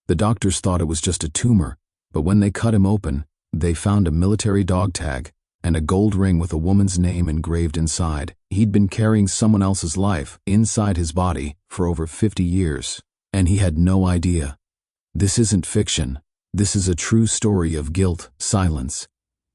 The doctors thought it was just a tumor, but when they cut him open, they found a military dog tag and a gold ring with a woman's name engraved inside. He'd been carrying someone else's life inside his body for over 50 years, and he had no idea. This isn't fiction. This is a true story of guilt, silence,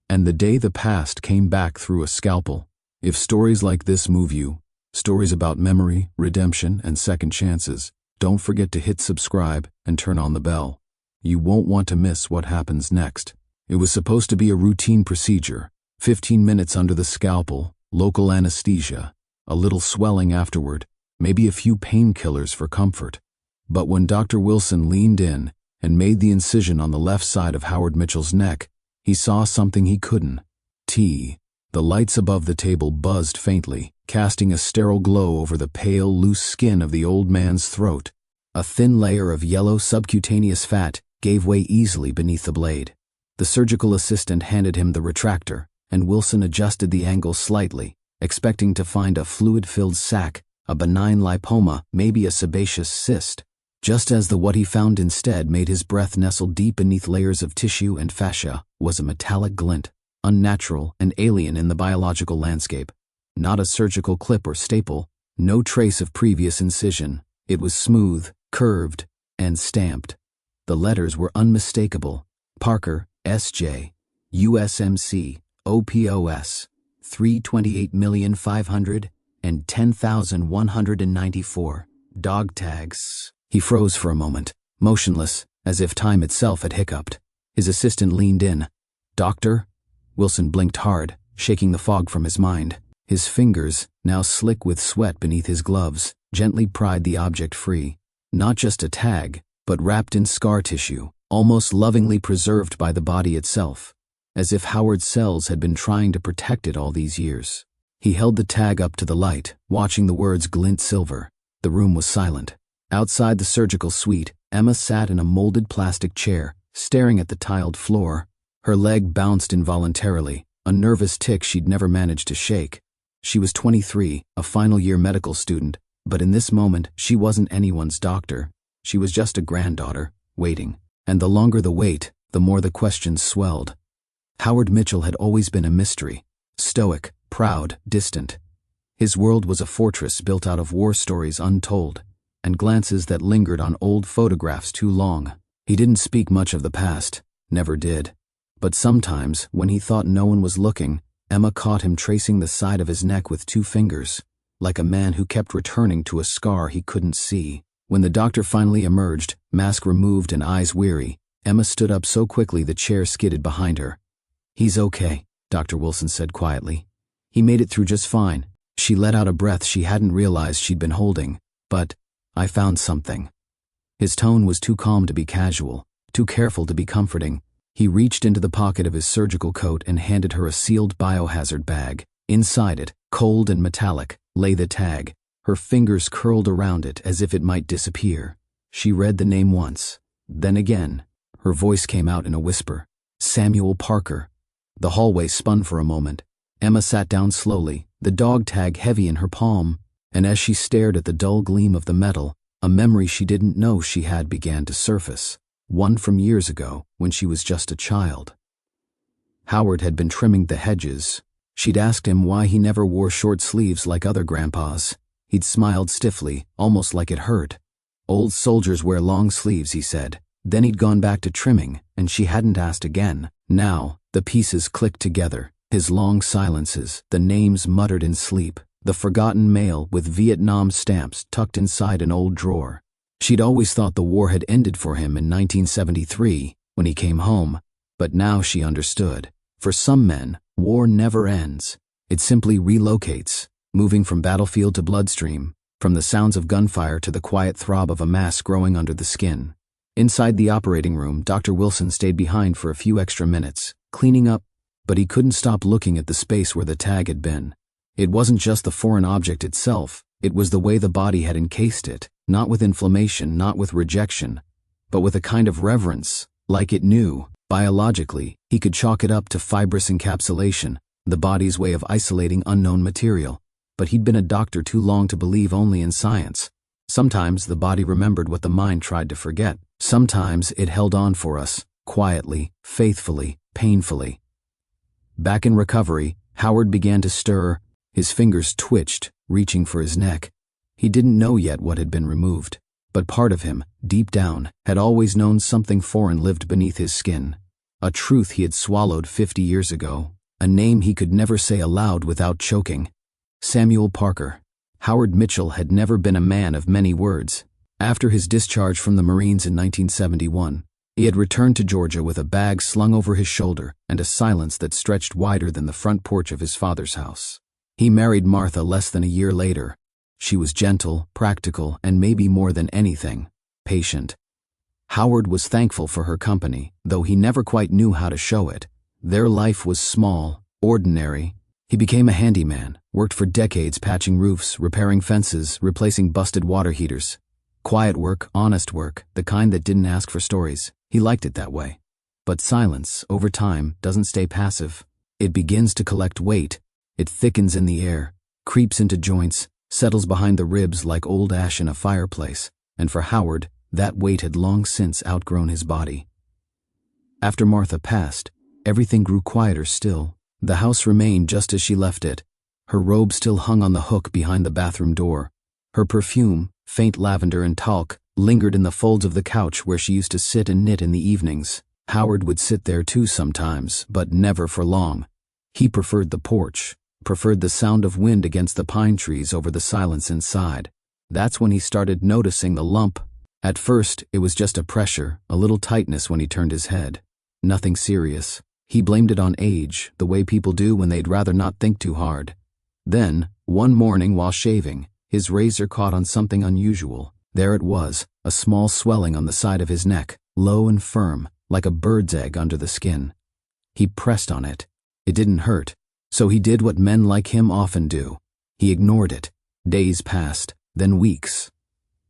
and the day the past came back through a scalpel. If stories like this move you, stories about memory, redemption, and second chances, don't forget to hit subscribe and turn on the bell. You won't want to miss what happens next. It was supposed to be a routine procedure, 15 minutes under the scalpel, local anesthesia, a little swelling afterward, maybe a few painkillers for comfort. But when Dr. Wilson leaned in and made the incision on the left side of Howard Mitchell's neck, he saw something he couldn't. The lights above the table buzzed faintly, casting a sterile glow over the pale, loose skin of the old man's throat. A thin layer of yellow subcutaneous fat gave way easily beneath the blade. The surgical assistant handed him the retractor, and Wilson adjusted the angle slightly, expecting to find a fluid-filled sac, a benign lipoma, maybe a sebaceous cyst. Just as what he found instead made his breath nestle deep beneath layers of tissue and fascia was a metallic glint, unnatural and alien in the biological landscape. Not a surgical clip or staple, no trace of previous incision. It was smooth, curved, and stamped. The letters were unmistakable. Parker, S.J., USMC, OPOS, 328,510,194. Dog tags. He froze for a moment, motionless, as if time itself had hiccuped. His assistant leaned in. "Doctor?" Wilson blinked hard, shaking the fog from his mind. His fingers, now slick with sweat beneath his gloves, gently pried the object free. Not just a tag, but wrapped in scar tissue, almost lovingly preserved by the body itself, as if Howard's cells had been trying to protect it all these years. He held the tag up to the light, watching the words glint silver. The room was silent. Outside the surgical suite, Emma sat in a molded plastic chair, staring at the tiled floor. Her leg bounced involuntarily, a nervous tic she'd never managed to shake. She was 23, a final-year medical student, but in this moment she wasn't anyone's doctor. She was just a granddaughter, waiting. And the longer the wait, the more the questions swelled. Howard Mitchell had always been a mystery. Stoic, proud, distant. His world was a fortress built out of war stories untold, and glances that lingered on old photographs too long. He didn't speak much of the past, never did. But sometimes, when he thought no one was looking, Emma caught him tracing the side of his neck with 2 fingers, like a man who kept returning to a scar he couldn't see. When the doctor finally emerged, mask removed and eyes weary, Emma stood up so quickly the chair skidded behind her. "He's okay," Dr. Wilson said quietly. "He made it through just fine." She let out a breath she hadn't realized she'd been holding. "But I found something." His tone was too calm to be casual, too careful to be comforting. He reached into the pocket of his surgical coat and handed her a sealed biohazard bag. Inside it, cold and metallic, lay the tag. Her fingers curled around it as if it might disappear. She read the name once, then again. Her voice came out in a whisper. "Samuel Parker." The hallway spun for a moment. Emma sat down slowly, the dog tag heavy in her palm, and as she stared at the dull gleam of the metal, a memory she didn't know she had began to surface. One from years ago, when she was just a child. Howard had been trimming the hedges. She'd asked him why he never wore short sleeves like other grandpas. He'd smiled stiffly, almost like it hurt. "Old soldiers wear long sleeves," he said. Then he'd gone back to trimming, and she hadn't asked again. Now, the pieces clicked together. His long silences, the names muttered in sleep, the forgotten mail with Vietnam stamps tucked inside an old drawer. She'd always thought the war had ended for him in 1973, when he came home, but now she understood. For some men, war never ends. It simply relocates, moving from battlefield to bloodstream, from the sounds of gunfire to the quiet throb of a mass growing under the skin. Inside the operating room, Dr. Wilson stayed behind for a few extra minutes, cleaning up, but he couldn't stop looking at the space where the tag had been. It wasn't just the foreign object itself, it was the way the body had encased it, not with inflammation, not with rejection, but with a kind of reverence, like it knew. Biologically, he could chalk it up to fibrous encapsulation, the body's way of isolating unknown material, but he'd been a doctor too long to believe only in science. Sometimes the body remembered what the mind tried to forget. Sometimes it held on for us, quietly, faithfully, painfully. Back in recovery, Howard began to stir. His fingers twitched, reaching for his neck. He didn't know yet what had been removed, but part of him, deep down, had always known something foreign lived beneath his skin. A truth he had swallowed 50 years ago, a name he could never say aloud without choking. Samuel Parker. Howard Mitchell had never been a man of many words. After his discharge from the Marines in 1971, he had returned to Georgia with a bag slung over his shoulder and a silence that stretched wider than the front porch of his father's house. He married Martha less than a year later. She was gentle, practical, and maybe more than anything, patient. Howard was thankful for her company, though he never quite knew how to show it. Their life was small, ordinary. He became a handyman, worked for decades patching roofs, repairing fences, replacing busted water heaters. Quiet work, honest work, the kind that didn't ask for stories. He liked it that way. But silence, over time, doesn't stay passive. It begins to collect weight. It thickens in the air, creeps into joints, settles behind the ribs like old ash in a fireplace. And for Howard, that weight had long since outgrown his body. After Martha passed, everything grew quieter still. The house remained just as she left it. Her robe still hung on the hook behind the bathroom door. Her perfume, faint lavender and talc, lingered in the folds of the couch where she used to sit and knit in the evenings. Howard would sit there too sometimes, but never for long. He preferred the porch, preferred the sound of wind against the pine trees over the silence inside. That's when he started noticing the lump. At first, it was just a pressure, a little tightness when he turned his head. Nothing serious. He blamed it on age, the way people do when they'd rather not think too hard. Then, one morning while shaving, his razor caught on something unusual. There it was, a small swelling on the side of his neck, low and firm, like a bird's egg under the skin. He pressed on it. It didn't hurt, so he did what men like him often do. He ignored it. Days passed, then weeks.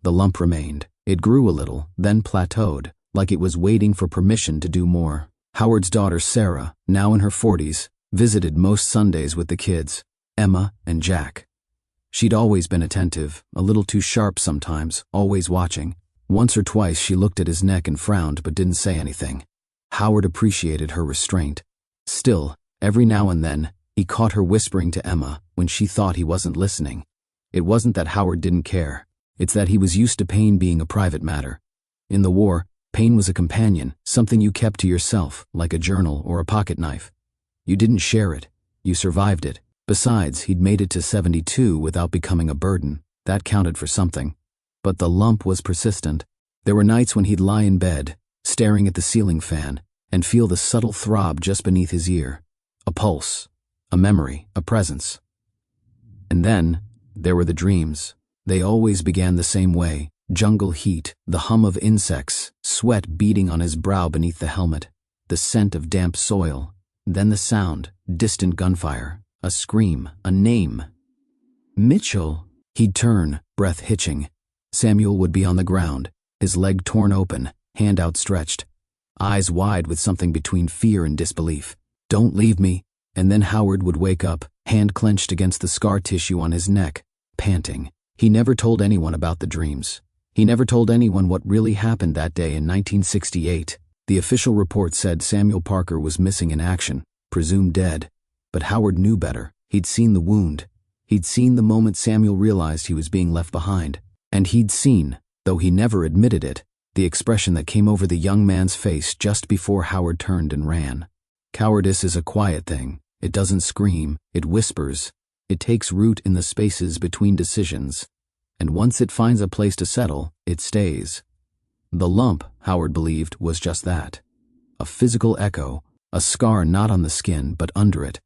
The lump remained. It grew a little, then plateaued, like it was waiting for permission to do more. Howard's daughter Sarah, now in her 40s, visited most Sundays with the kids, Emma and Jack. She'd always been attentive, a little too sharp sometimes, always watching. Once or twice she looked at his neck and frowned but didn't say anything. Howard appreciated her restraint. Still, every now and then, he caught her whispering to Emma when she thought he wasn't listening. It wasn't that Howard didn't care. It's that he was used to pain being a private matter. In the war, pain was a companion, something you kept to yourself, like a journal or a pocket knife. You didn't share it. You survived it. Besides, he'd made it to 72 without becoming a burden. That counted for something. But the lump was persistent. There were nights when he'd lie in bed, staring at the ceiling fan, and feel the subtle throb just beneath his ear. A pulse, a memory, a presence. And then, there were the dreams. They always began the same way. Jungle heat, the hum of insects, sweat beading on his brow beneath the helmet, the scent of damp soil, then the sound, distant gunfire, a scream, a name. Mitchell! He'd turn, breath hitching. Samuel would be on the ground, his leg torn open, hand outstretched, eyes wide with something between fear and disbelief. Don't leave me. And then Howard would wake up, hand clenched against the scar tissue on his neck, panting. He never told anyone about the dreams. He never told anyone what really happened that day in 1968. The official report said Samuel Parker was missing in action, presumed dead. But Howard knew better. He'd seen the wound. He'd seen the moment Samuel realized he was being left behind. And he'd seen, though he never admitted it, the expression that came over the young man's face just before Howard turned and ran. Cowardice is a quiet thing. It doesn't scream. It whispers. It takes root in the spaces between decisions. And once it finds a place to settle, it stays. The lump, Howard believed, was just that. A physical echo, a scar not on the skin but under it.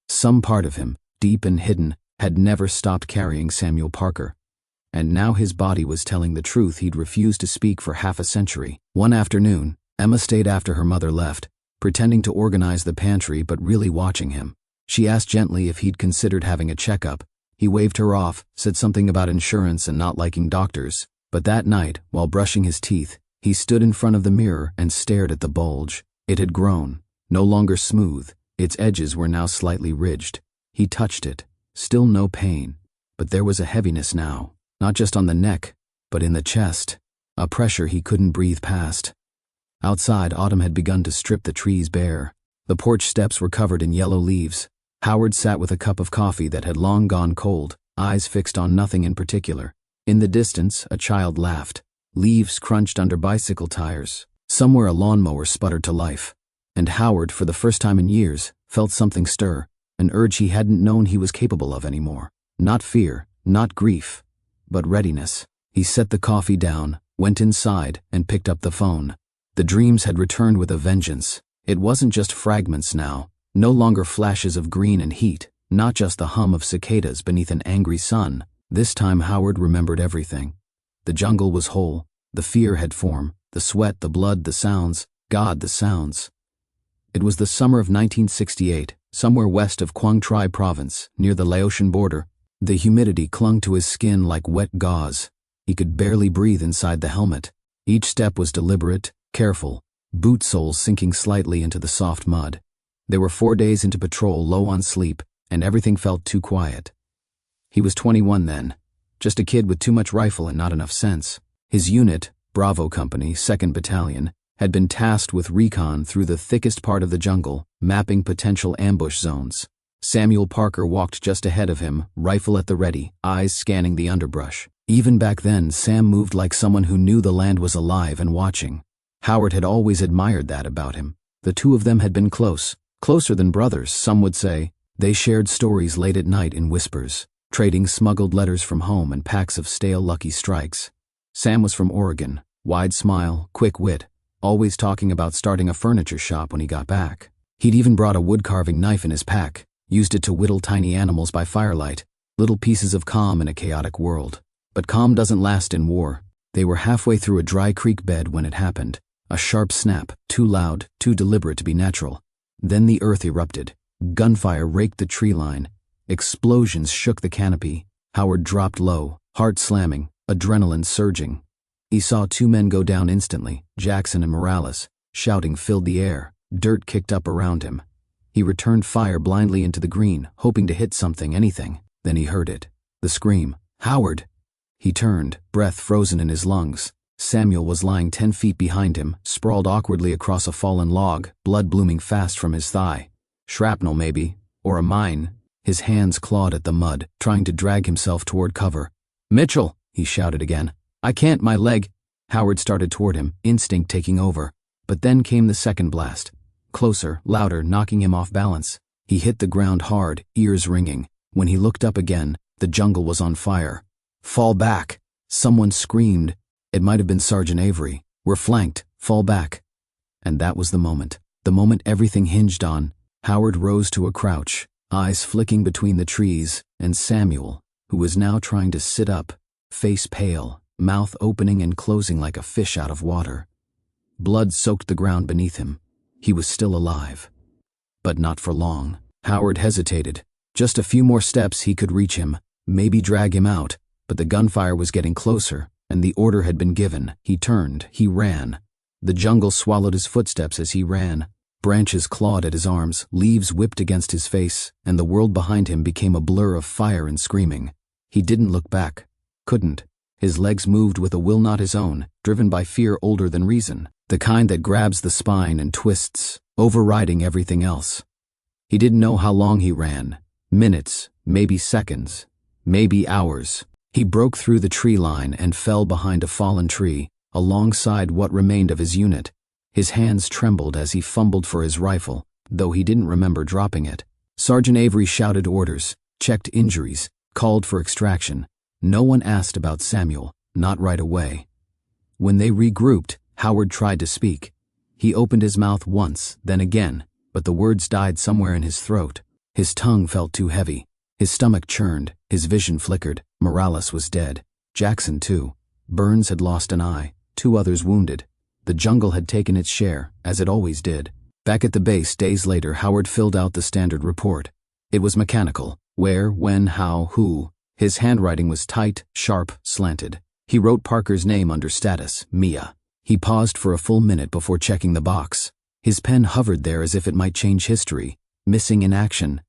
Some part of him, deep and hidden, had never stopped carrying Samuel Parker. And now his body was telling the truth he'd refused to speak for half a century. One afternoon, Emma stayed after her mother left, pretending to organize the pantry but really watching him. She asked gently if he'd considered having a checkup. He waved her off, said something about insurance and not liking doctors. But that night, while brushing his teeth, he stood in front of the mirror and stared at the bulge. It had grown, no longer smooth. Its edges were now slightly ridged. He touched it. Still no pain. But there was a heaviness now, not just on the neck, but in the chest, a pressure he couldn't breathe past. Outside, autumn had begun to strip the trees bare. The porch steps were covered in yellow leaves. Howard sat with a cup of coffee that had long gone cold, eyes fixed on nothing in particular. In the distance, a child laughed. Leaves crunched under bicycle tires. Somewhere a lawnmower sputtered to life. And Howard, for the first time in years, felt something stir, an urge he hadn't known he was capable of anymore. Not fear, not grief, but readiness. He set the coffee down, went inside, and picked up the phone. The dreams had returned with a vengeance. It wasn't just fragments now, no longer flashes of green and heat, not just the hum of cicadas beneath an angry sun. This time Howard remembered everything. The jungle was whole, the fear had form, the sweat, the blood, the sounds, God, the sounds. It was the summer of 1968, somewhere west of Quang Tri province, near the Laotian border. The humidity clung to his skin like wet gauze. He could barely breathe inside the helmet. Each step was deliberate, careful, boot soles sinking slightly into the soft mud. They were 4 days into patrol, low on sleep, and everything felt too quiet. He was 21 then, just a kid with too much rifle and not enough sense. His unit, Bravo Company, 2nd Battalion, had been tasked with recon through the thickest part of the jungle, mapping potential ambush zones. Samuel Parker walked just ahead of him, rifle at the ready, eyes scanning the underbrush. Even back then, Sam moved like someone who knew the land was alive and watching. Howard had always admired that about him. The two of them had been close, closer than brothers, some would say. They shared stories late at night in whispers, trading smuggled letters from home and packs of stale Lucky Strikes. Sam was from Oregon, wide smile, quick wit, always talking about starting a furniture shop when he got back. He'd even brought a wood-carving knife in his pack, used it to whittle tiny animals by firelight, little pieces of calm in a chaotic world. But calm doesn't last in war. They were halfway through a dry creek bed when it happened. A sharp snap, too loud, too deliberate to be natural. Then the earth erupted. Gunfire raked the tree line. Explosions shook the canopy. Howard dropped low, heart slamming, adrenaline surging. He saw 2 men go down instantly, Jackson and Morales. Shouting filled the air. Dirt kicked up around him. He returned fire blindly into the green, hoping to hit something, anything. Then he heard it. The scream. Howard! He turned, breath frozen in his lungs. Samuel was lying 10 feet behind him, sprawled awkwardly across a fallen log, blood blooming fast from his thigh. Shrapnel maybe, or a mine. His hands clawed at the mud, trying to drag himself toward cover. "Mitchell!" he shouted again. "I can't, my leg." Howard started toward him, instinct taking over. But then came the second blast. Closer, louder, knocking him off balance. He hit the ground hard, ears ringing. When he looked up again, the jungle was on fire. "Fall back!" Someone screamed. It might have been Sergeant Avery. "We're flanked. Fall back." And that was the moment everything hinged on. Howard rose to a crouch, eyes flicking between the trees, and Samuel, who was now trying to sit up, face pale, mouth opening and closing like a fish out of water. Blood soaked the ground beneath him. He was still alive. But not for long. Howard hesitated. Just a few more steps he could reach him, maybe drag him out, but the gunfire was getting closer, and the order had been given. He turned, he ran. The jungle swallowed his footsteps as he ran. Branches clawed at his arms, leaves whipped against his face, and the world behind him became a blur of fire and screaming. He didn't look back. Couldn't. His legs moved with a will not his own, driven by fear older than reason, the kind that grabs the spine and twists, overriding everything else. He didn't know how long he ran. Minutes, maybe seconds, maybe hours. He broke through the tree line and fell behind a fallen tree, alongside what remained of his unit. His hands trembled as he fumbled for his rifle, though he didn't remember dropping it. Sergeant Avery shouted orders, checked injuries, called for extraction. No one asked about Samuel, not right away. When they regrouped, Howard tried to speak. He opened his mouth once, then again, but the words died somewhere in his throat. His tongue felt too heavy. His stomach churned, his vision flickered. Morales was dead. Jackson too. Burns had lost an eye, 2 others wounded. The jungle had taken its share, as it always did. Back at the base days later, Howard filled out the standard report. It was mechanical. Where, when, how, who. His handwriting was tight, sharp, slanted. He wrote Parker's name under status, Mia. He paused for a full minute before checking the box. His pen hovered there as if it might change history. Missing in action.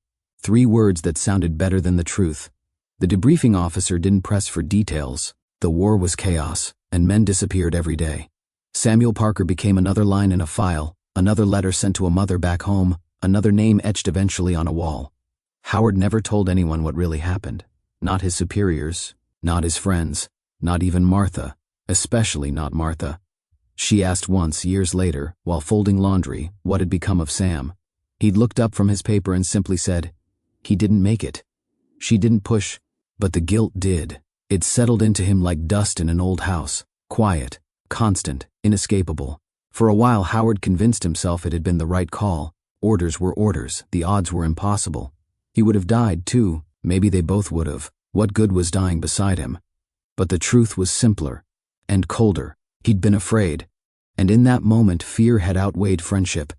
3 words that sounded better than the truth. The debriefing officer didn't press for details. The war was chaos, and men disappeared every day. Samuel Parker became another line in a file, another letter sent to a mother back home, another name etched eventually on a wall. Howard never told anyone what really happened. Not his superiors, not his friends, not even Martha, especially not Martha. She asked once, years later, while folding laundry, what had become of Sam. He'd looked up from his paper and simply said, "He didn't make it." She didn't push, but the guilt did. It settled into him like dust in an old house, quiet, constant, inescapable. For a while Howard convinced himself it had been the right call. Orders were orders, the odds were impossible. He would have died too, maybe they both would have. What good was dying beside him? But the truth was simpler and colder. He'd been afraid, and in that moment fear had outweighed friendship.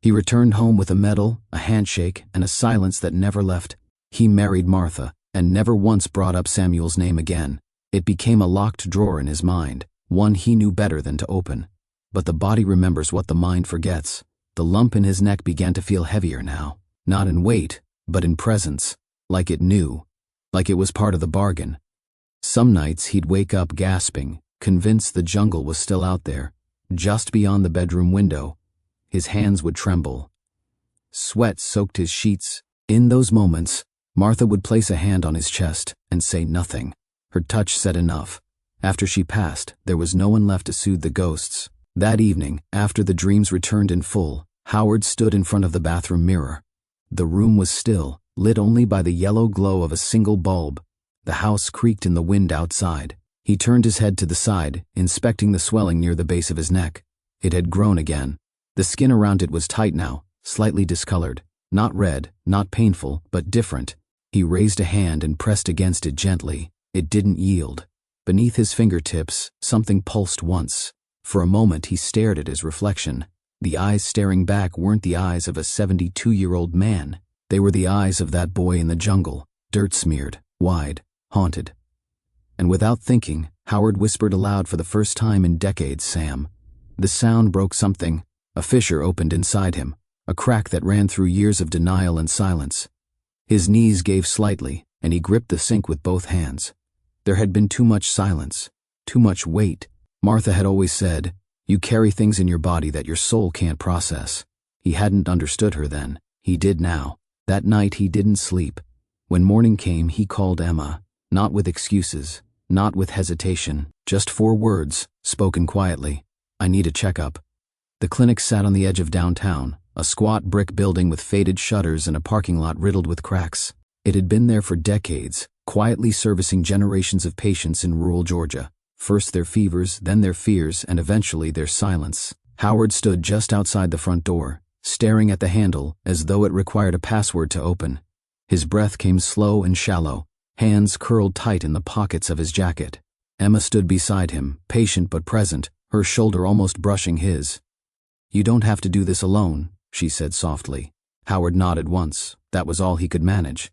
He returned home with a medal, a handshake, and a silence that never left. He married Martha, and never once brought up Samuel's name again. It became a locked drawer in his mind, one he knew better than to open. But the body remembers what the mind forgets. The lump in his neck began to feel heavier now, not in weight, but in presence, like it knew, like it was part of the bargain. Some nights he'd wake up gasping, convinced the jungle was still out there, just beyond the bedroom window. His hands would tremble. Sweat soaked his sheets. In those moments, Martha would place a hand on his chest and say nothing. Her touch said enough. After she passed, there was no one left to soothe the ghosts. That evening, after the dreams returned in full, Howard stood in front of the bathroom mirror. The room was still, lit only by the yellow glow of a single bulb. The house creaked in the wind outside. He turned his head to the side, inspecting the swelling near the base of his neck. It had grown again. The skin around it was tight now, slightly discolored. Not red, not painful, but different. He raised a hand and pressed against it gently. It didn't yield. Beneath his fingertips, something pulsed once. For a moment he stared at his reflection. The eyes staring back weren't the eyes of a 72-year-old man. They were the eyes of that boy in the jungle, dirt-smeared, wide, haunted. And without thinking, Howard whispered aloud for the first time in decades, "Sam." The sound broke something. A fissure opened inside him, a crack that ran through years of denial and silence. His knees gave slightly, and he gripped the sink with both hands. There had been too much silence, too much weight. Martha had always said, "You carry things in your body that your soul can't process." He hadn't understood her then. He did now. That night he didn't sleep. When morning came, he called Emma, not with excuses, not with hesitation, just 4 words, spoken quietly. "I need a checkup." The clinic sat on the edge of downtown, a squat brick building with faded shutters and a parking lot riddled with cracks. It had been there for decades, quietly servicing generations of patients in rural Georgia. First their fevers, then their fears, and eventually their silence. Howard stood just outside the front door, staring at the handle as though it required a password to open. His breath came slow and shallow, hands curled tight in the pockets of his jacket. Emma stood beside him, patient but present, her shoulder almost brushing his. "You don't have to do this alone," she said softly. Howard nodded once. That was all he could manage.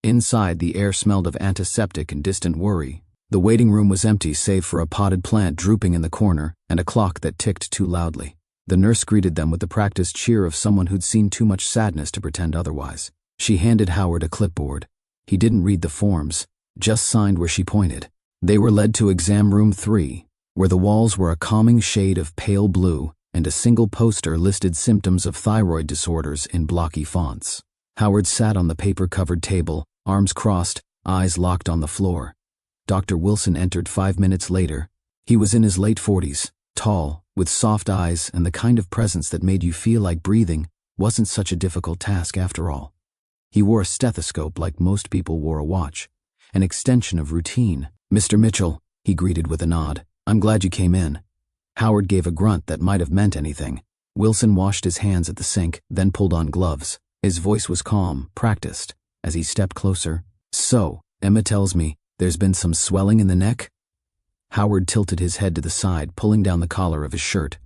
Inside, the air smelled of antiseptic and distant worry. The waiting room was empty save for a potted plant drooping in the corner and a clock that ticked too loudly. The nurse greeted them with the practiced cheer of someone who'd seen too much sadness to pretend otherwise. She handed Howard a clipboard. He didn't read the forms, just signed where she pointed. They were led to exam room 3, where the walls were a calming shade of pale blue and a single poster listed symptoms of thyroid disorders in blocky fonts. Howard sat on the paper-covered table, arms crossed, eyes locked on the floor. Dr. Wilson entered 5 minutes later. He was in his late 40s, tall, with soft eyes and the kind of presence that made you feel like breathing wasn't such a difficult task after all. He wore a stethoscope like most people wore a watch, an extension of routine. "Mr. Mitchell," he greeted with a nod, "I'm glad you came in." Howard gave a grunt that might have meant anything. Wilson washed his hands at the sink, then pulled on gloves. His voice was calm, practiced, as he stepped closer. "So, Emma tells me there's been some swelling in the neck?" Howard tilted his head to the side, pulling down the collar of his shirt.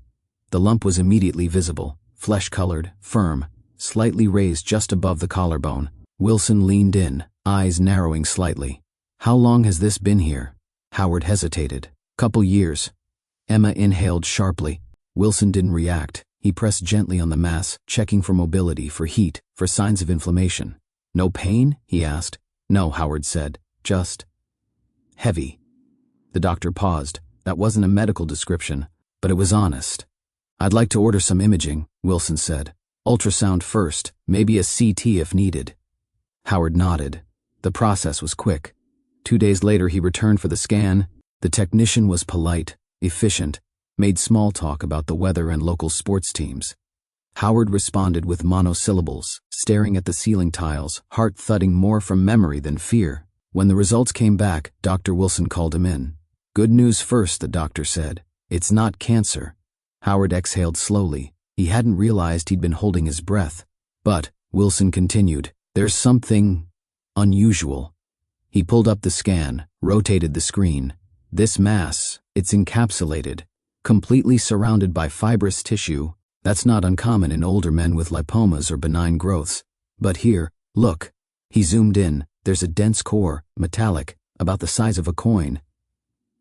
The lump was immediately visible, flesh-colored, firm, slightly raised just above the collarbone. Wilson leaned in, eyes narrowing slightly. "How long has this been here?" Howard hesitated. "Couple years." Emma inhaled sharply. Wilson didn't react. He pressed gently on the mass, checking for mobility, for heat, for signs of inflammation. "No pain?" he asked. "No," Howard said. "Just heavy." The doctor paused. That wasn't a medical description, but it was honest. "I'd like to order some imaging," Wilson said. "Ultrasound first, maybe a CT if needed." Howard nodded. The process was quick. 2 days later he returned for the scan. The technician was polite, efficient, made small talk about the weather and local sports teams. Howard responded with monosyllables, staring at the ceiling tiles, heart thudding more from memory than fear. When the results came back, Dr. Wilson called him in. "Good news first," the doctor said. "It's not cancer." Howard exhaled slowly. He hadn't realized he'd been holding his breath. "But," Wilson continued, "there's something unusual." He pulled up the scan, rotated the screen. "This mass, it's encapsulated, completely surrounded by fibrous tissue. That's not uncommon in older men with lipomas or benign growths. But here, look." He zoomed in. "There's a dense core, metallic, about the size of a coin."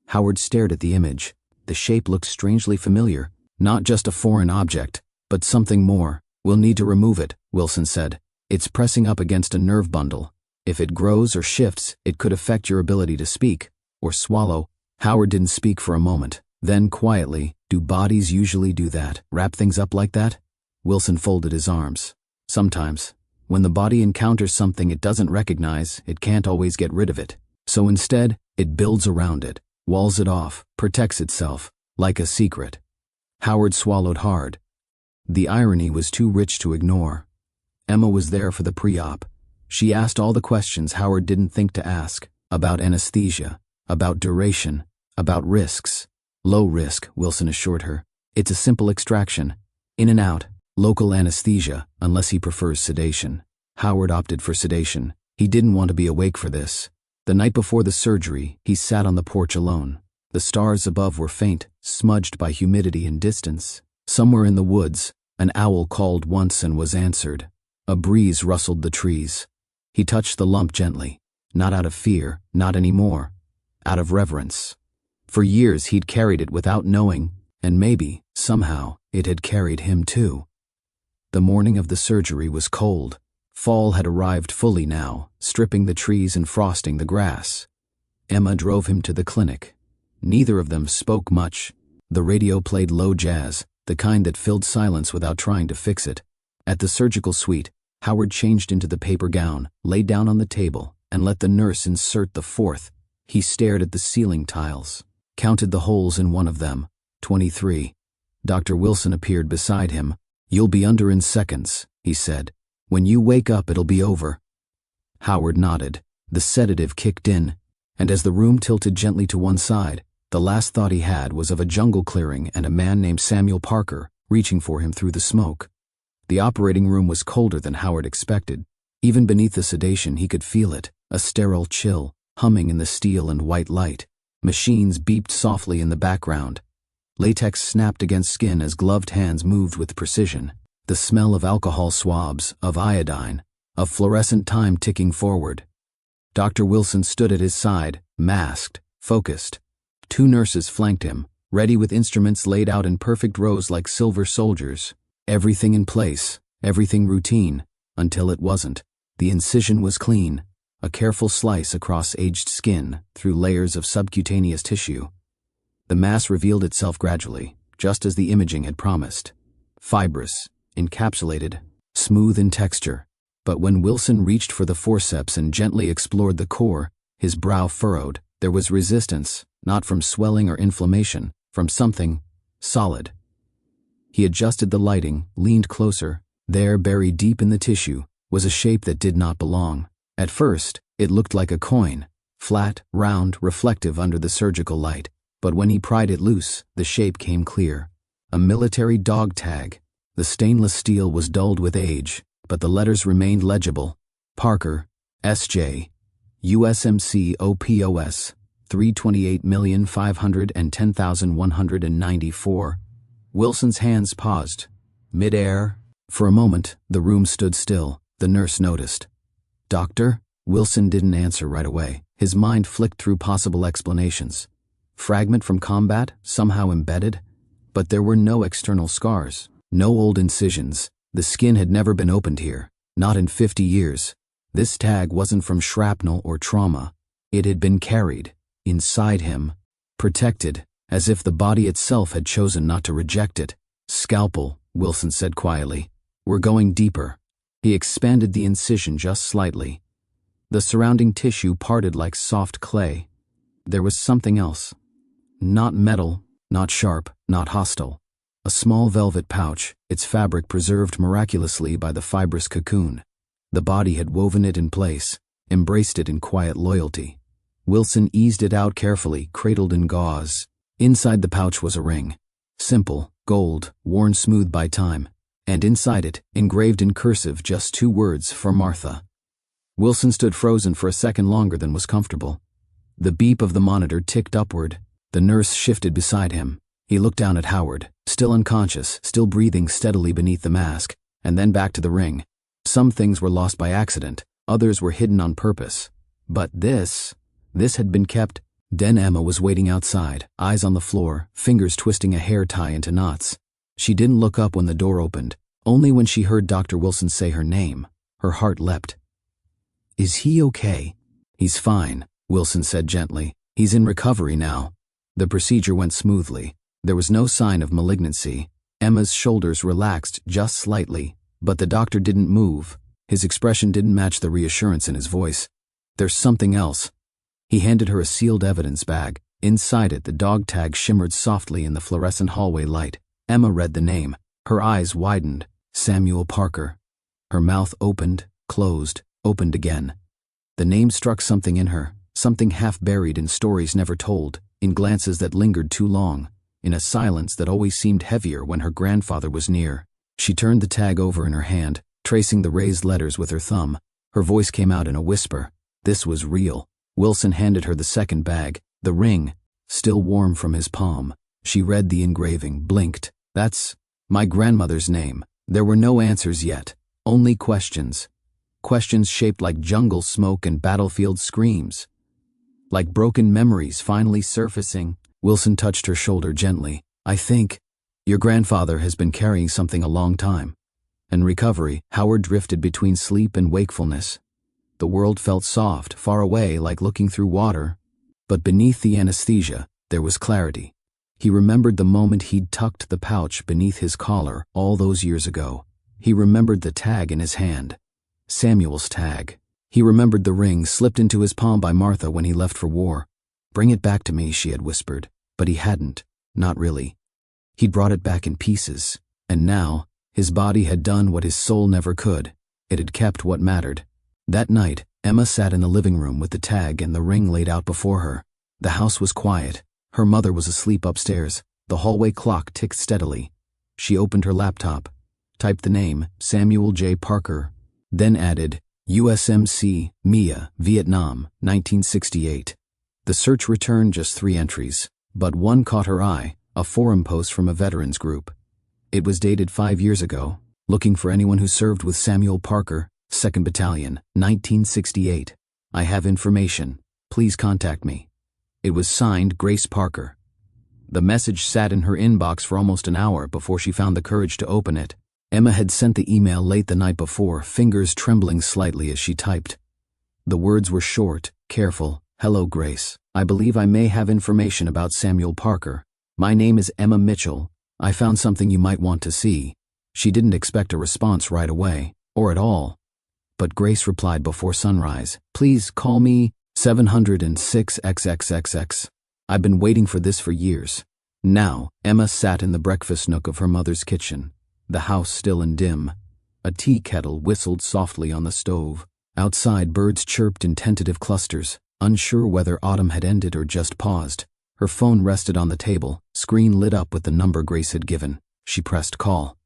Howard stared at the image. The shape looked strangely familiar. Not just a foreign object, but something more. "We'll need to remove it," Wilson said. "It's pressing up against a nerve bundle. If it grows or shifts, it could affect your ability to speak or swallow." Howard didn't speak for a moment. Then, quietly, "Do bodies usually do that? Wrap things up like that?" Wilson folded his arms. "Sometimes. When the body encounters something it doesn't recognize, it can't always get rid of it. So instead, it builds around it, walls it off, protects itself, like a secret." Howard swallowed hard. The irony was too rich to ignore. Emma was there for the pre-op. She asked all the questions Howard didn't think to ask, about anesthesia, about duration, about risks. "Low risk," Wilson assured her. "It's a simple extraction. In and out, local anesthesia, unless he prefers sedation." Howard opted for sedation. He didn't want to be awake for this. The night before the surgery, he sat on the porch alone. The stars above were faint, smudged by humidity and distance. Somewhere in the woods, an owl called once and was answered. A breeze rustled the trees. He touched the lump gently. Not out of fear, not anymore. Out of reverence. For years he'd carried it without knowing, and maybe, somehow, it had carried him too. The morning of the surgery was cold. Fall had arrived fully now, stripping the trees and frosting the grass. Emma drove him to the clinic. Neither of them spoke much. The radio played low jazz, the kind that filled silence without trying to fix it. At the surgical suite, Howard changed into the paper gown, laid down on the table, and let the nurse insert the fourth. He stared at the ceiling tiles, counted the holes in one of them. 23. Dr. Wilson appeared beside him. "You'll be under in seconds," he said. "When you wake up, it'll be over." Howard nodded. The sedative kicked in, and as the room tilted gently to one side, the last thought he had was of a jungle clearing and a man named Samuel Parker reaching for him through the smoke. The operating room was colder than Howard expected. Even beneath the sedation he could feel it, a sterile chill, humming in the steel and white light. Machines beeped softly in the background. Latex snapped against skin as gloved hands moved with precision. The smell of alcohol swabs, of iodine, of fluorescent time ticking forward. Dr. Wilson stood at his side, masked, focused. 2 nurses flanked him, ready with instruments laid out in perfect rows like silver soldiers. Everything in place, everything routine, until it wasn't. The incision was clean, a careful slice across aged skin through layers of subcutaneous tissue. The mass revealed itself gradually, just as the imaging had promised. Fibrous, encapsulated, smooth in texture. But when Wilson reached for the forceps and gently explored the core, his brow furrowed. There was resistance, not from swelling or inflammation, from something solid. He adjusted the lighting, leaned closer. There, buried deep in the tissue, was a shape that did not belong. At first, it looked like a coin, flat, round, reflective under the surgical light. But when he pried it loose, the shape came clear. A military dog tag. The stainless steel was dulled with age, but the letters remained legible. Parker, S.J., USMC OPOS, 328,510,194. Wilson's hands paused. Mid-air. For a moment, the room stood still. The nurse noticed. "Doctor?" Wilson didn't answer right away. His mind flicked through possible explanations. Fragment from combat, somehow embedded? But there were no external scars, no old incisions. The skin had never been opened here, not in 50 years. This tag wasn't from shrapnel or trauma. It had been carried, inside him, protected, as if the body itself had chosen not to reject it. Scalpel, Wilson said quietly. We're going deeper. He expanded the incision just slightly. The surrounding tissue parted like soft clay. There was something else. Not metal, not sharp, not hostile. A small velvet pouch, its fabric preserved miraculously by the fibrous cocoon. The body had woven it in place, embraced it in quiet loyalty. Wilson eased it out carefully, cradled in gauze. Inside the pouch was a ring. Simple, gold, worn smooth by time. And inside it, engraved in cursive, just 2 words, for Martha. Wilson stood frozen for a second longer than was comfortable. The beep of the monitor ticked upward. The nurse shifted beside him. He looked down at Howard, still unconscious, still breathing steadily beneath the mask, and then back to the ring. Some things were lost by accident, others were hidden on purpose. But this had been kept. Then Emma was waiting outside, eyes on the floor, fingers twisting a hair tie into knots. She didn't look up when the door opened. Only when she heard Dr. Wilson say her name, her heart leapt. Is he okay? He's fine, Wilson said gently. He's in recovery now. The procedure went smoothly. There was no sign of malignancy. Emma's shoulders relaxed just slightly, but the doctor didn't move. His expression didn't match the reassurance in his voice. There's something else. He handed her a sealed evidence bag. Inside it, the dog tag shimmered softly in the fluorescent hallway light. Emma read the name. Her eyes widened. Samuel Parker. Her mouth opened, closed, opened again. The name struck something in her, something half buried in stories never told, in glances that lingered too long, in a silence that always seemed heavier when her grandfather was near. She turned the tag over in her hand, tracing the raised letters with her thumb. Her voice came out in a whisper. This was real. Wilson handed her the second bag, the ring, still warm from his palm. She read the engraving, blinked. That's my grandmother's name. There were no answers yet, only questions. Questions shaped like jungle smoke and battlefield screams. Like broken memories finally surfacing. Wilson touched her shoulder gently. I think your grandfather has been carrying something a long time. In recovery, Howard drifted between sleep and wakefulness. The world felt soft, far away, like looking through water. But beneath the anesthesia, there was clarity. He remembered the moment he'd tucked the pouch beneath his collar all those years ago. He remembered the tag in his hand. Samuel's tag. He remembered the ring slipped into his palm by Martha when he left for war. Bring it back to me, she had whispered. But he hadn't. Not really. He'd brought it back in pieces. And now, his body had done what his soul never could. It had kept what mattered. That night, Emma sat in the living room with the tag and the ring laid out before her. The house was quiet. Her mother was asleep upstairs. The hallway clock ticked steadily. She opened her laptop, typed the name, Samuel J. Parker, then added, USMC, Mia, Vietnam, 1968. The search returned just 3 entries, but one caught her eye, a forum post from a veterans group. It was dated 5 years ago, looking for anyone who served with Samuel Parker, 2nd Battalion, 1968. I have information. Please contact me. It was signed Grace Parker. The message sat in her inbox for almost an hour before she found the courage to open it. Emma had sent the email late the night before, fingers trembling slightly as she typed. The words were short, careful. Hello, Grace. I believe I may have information about Samuel Parker. My name is Emma Mitchell. I found something you might want to see. She didn't expect a response right away, or at all. But Grace replied before sunrise. Please call me 706XXXX. I've been waiting for this for years. Now, Emma sat in the breakfast nook of her mother's kitchen, the house still and dim. A tea kettle whistled softly on the stove. Outside, birds chirped in tentative clusters, unsure whether autumn had ended or just paused. Her phone rested on the table, screen lit up with the number Grace had given. She pressed call.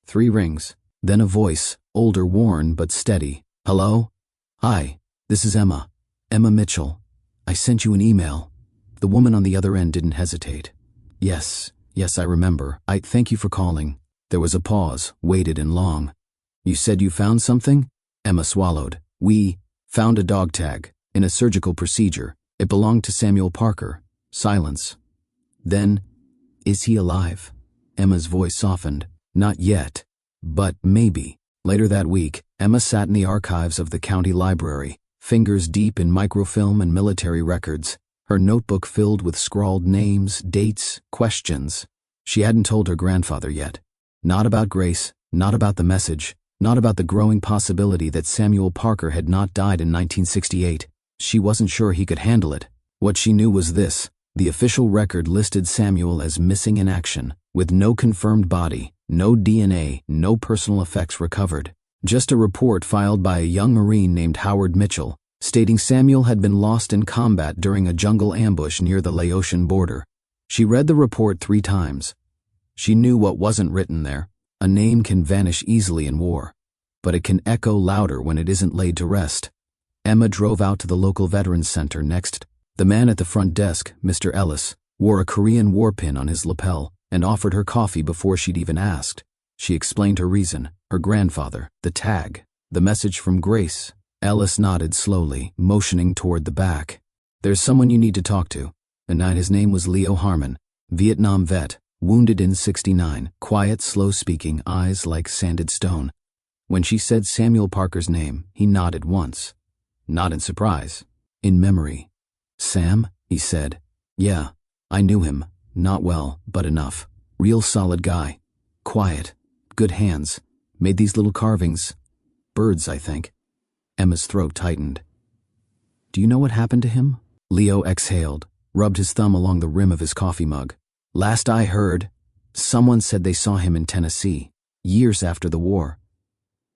3 rings, then a voice, older, worn, but steady. Hello? Hi, this is Emma. Emma Mitchell. I sent you an email. The woman on the other end didn't hesitate. Yes, I remember. I thank you for calling. There was a pause, weighted and long. You said you found something? Emma swallowed. We found a dog tag in a surgical procedure. It belonged to Samuel Parker. Silence. Then, is he alive? Emma's voice softened. Not yet, but maybe. Later that week, Emma sat in the archives of the county library, fingers deep in microfilm and military records. her notebook filled with scrawled names, dates, questions. She hadn't told her grandfather yet. Not about Grace, not about the message, not about the growing possibility that Samuel Parker had not died in 1968. She wasn't sure he could handle it. What she knew was this: the official record listed Samuel as missing in action, with no confirmed body, no DNA, no personal effects recovered. Just a report filed by a young Marine named Howard Mitchell, stating Samuel had been lost in combat during a jungle ambush near the Laotian border. She read the report 3 times. She knew what wasn't written there. A name can vanish easily in war, but it can echo louder when it isn't laid to rest. Emma drove out to the local Veterans Center next. The man at the front desk, Mr. Ellis, wore a Korean war pin on his lapel and offered her coffee before she'd even asked. She explained her reason: her grandfather, the tag, the message from Grace. Ellis nodded slowly, motioning toward the back. "There's someone you need to talk to." His name was Leo Harmon, Vietnam vet, wounded in '69, quiet, slow-speaking, eyes like sanded stone. When she said Samuel Parker's name, he nodded once. Not in surprise, in memory. "Sam?" he said. "Yeah, I knew him. Not well, but enough. Real solid guy. Quiet. Good hands. Made these little carvings. Birds, I think." Emma's throat tightened. "Do you know what happened to him?" Leo exhaled, rubbed his thumb along the rim of his coffee mug. "Last I heard, someone said they saw him in Tennessee, years after the war.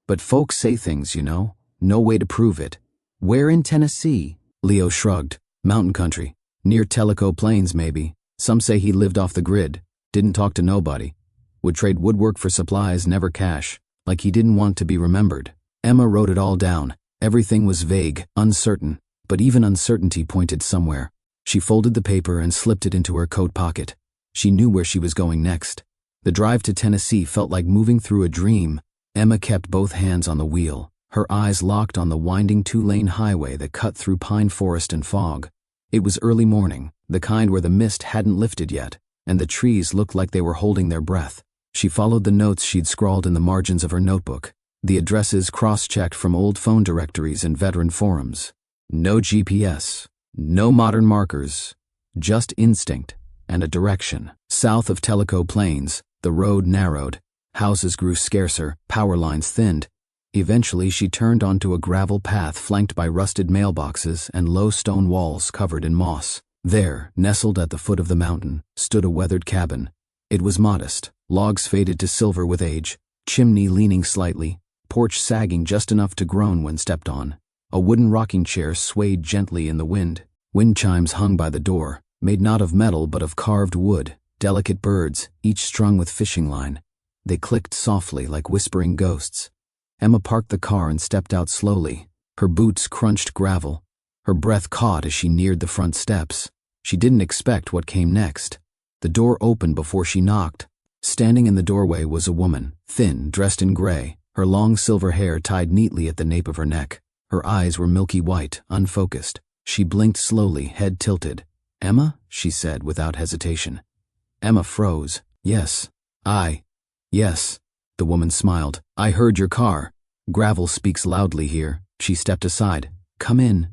But folks say things, you know. No way to prove it." "Where in Tennessee?" Leo shrugged. "Mountain country. Near Tellico Plains, maybe. Some say he lived off the grid. Didn't talk to nobody. Would trade woodwork for supplies, never cash. Like he didn't want to be remembered." Emma wrote it all down. Everything was vague, uncertain, but even uncertainty pointed somewhere. She folded the paper and slipped it into her coat pocket. She knew where she was going next. The drive to Tennessee felt like moving through a dream. Emma kept both hands on the wheel, her eyes locked on the winding 2-lane highway that cut through pine forest and fog. It was early morning, the kind where the mist hadn't lifted yet, and the trees looked like they were holding their breath. She followed the notes she'd scrawled in the margins of her notebook, the addresses cross-checked from old phone directories and veteran forums. No GPS, no modern markers, just instinct and a direction. South of Tellico Plains, the road narrowed, houses grew scarcer, power lines thinned. Eventually she turned onto a gravel path flanked by rusted mailboxes and low stone walls covered in moss. There, nestled at the foot of the mountain, stood a weathered cabin. It was modest, logs faded to silver with age, chimney leaning slightly, porch sagging just enough to groan when stepped on. A wooden rocking chair swayed gently in the wind. Wind chimes hung by the door, made not of metal but of carved wood, delicate birds, each strung with fishing line. They clicked softly like whispering ghosts. Emma parked the car and stepped out slowly. Her boots crunched gravel. Her breath caught as she neared the front steps. She didn't expect what came next. The door opened before she knocked. Standing in the doorway was a woman, thin, dressed in gray, her long silver hair tied neatly at the nape of her neck. Her eyes were milky white, unfocused. She blinked slowly, head tilted. "Emma?" she said without hesitation. Emma froze. "Yes. Yes." The woman smiled. "I heard your car. Gravel speaks loudly here." She stepped aside. "Come in."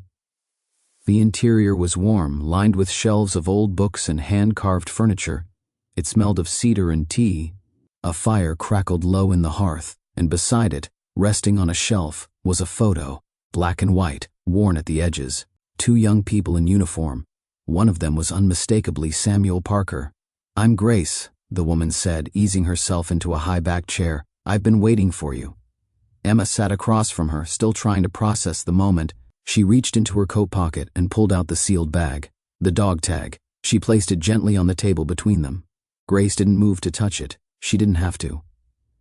The interior was warm, lined with shelves of old books and hand-carved furniture. It smelled of cedar and tea. A fire crackled low in the hearth, and beside it, resting on a shelf, was a photo, black and white, worn at the edges. 2 young people in uniform. One of them was unmistakably Samuel Parker. "I'm Grace," the woman said, easing herself into a high-backed chair. "I've been waiting for you." Emma sat across from her, still trying to process the moment. She reached into her coat pocket and pulled out the sealed bag, the dog tag. She placed it gently on the table between them. Grace didn't move to touch it. She didn't have to.